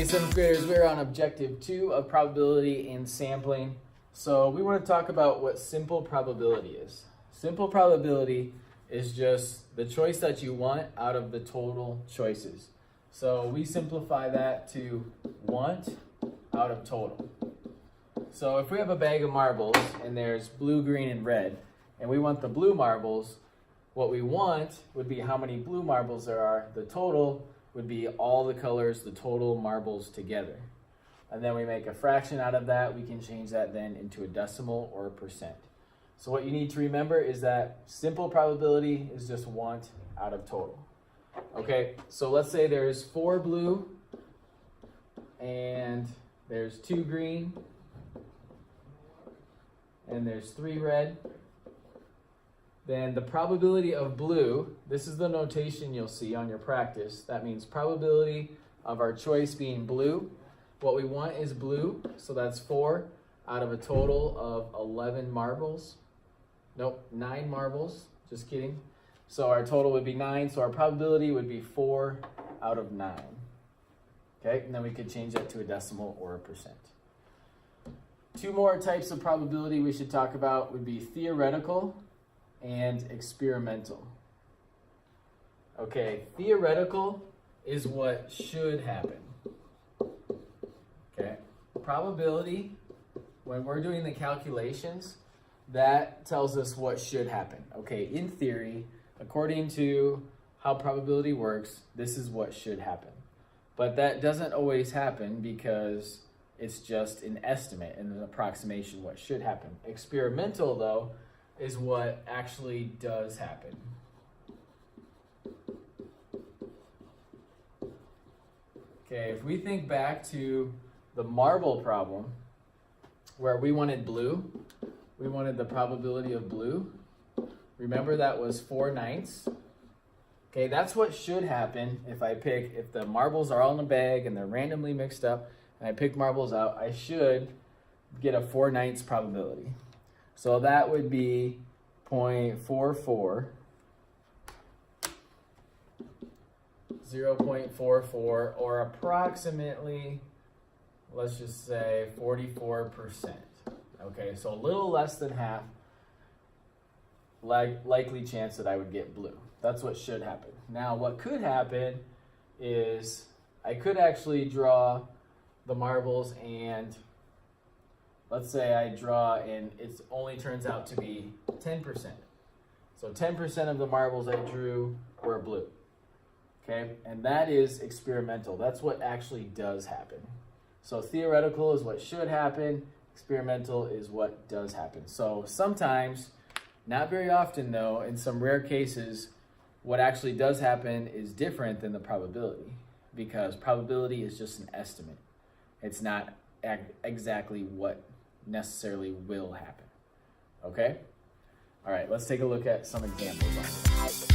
Hey, 7th graders, we're on objective 2 of probability and sampling. So we want to talk about what simple probability is. Simple probability is just the choice that you want out of the total choices. So we simplify that to want out of total. So if we have a bag of marbles and there's blue, green, and red, and we want the blue marbles, what we want would be how many blue marbles there are. The total would be all the colors, the total marbles together. And then we make a fraction out of that. We can change that then into a decimal or a percent. So what you need to remember is that simple probability is just want out of total. Okay, so let's say there's 4 blue and there's 2 green and there's 3 red. Then the probability of blue, this is the notation you'll see on your practice. That means probability of our choice being blue. What we want is blue, so that's 4 out of a total of 11 marbles. Nope, 9 marbles, just kidding. So our total would be 9, so our probability would be 4 out of 9. Okay, and then we could change that to a decimal or a percent. 2 more types of probability we should talk about would be theoretical and experimental. Okay, theoretical is what should happen. Okay, probability, when we're doing the calculations, that tells us what should happen. Okay, in theory, according to how probability works, this is what should happen. But that doesn't always happen because it's just an estimate and an approximation what should happen. Experimental, though, is what actually does happen. Okay, if we think back to the marble problem where we wanted blue, we wanted the probability of blue. Remember that was 4/9. Okay, that's what should happen if the marbles are all in a bag and they're randomly mixed up and I pick marbles out, I should get a 4/9 probability. So that would be 0.44, 0.44, or approximately, let's just say 44%. Okay, so a little less than half likely chance that I would get blue. That's what should happen. Now, what could happen is I could actually draw the marbles and let's say I draw and it only turns out to be 10%. So 10% of the marbles I drew were blue. Okay, and that is experimental. That's what actually does happen. So theoretical is what should happen. Experimental is what does happen. So sometimes, not very often though, in some rare cases, what actually does happen is different than the probability because probability is just an estimate. It's not exactly what necessarily will happen. Okay? All right, let's take a look at some examples on this.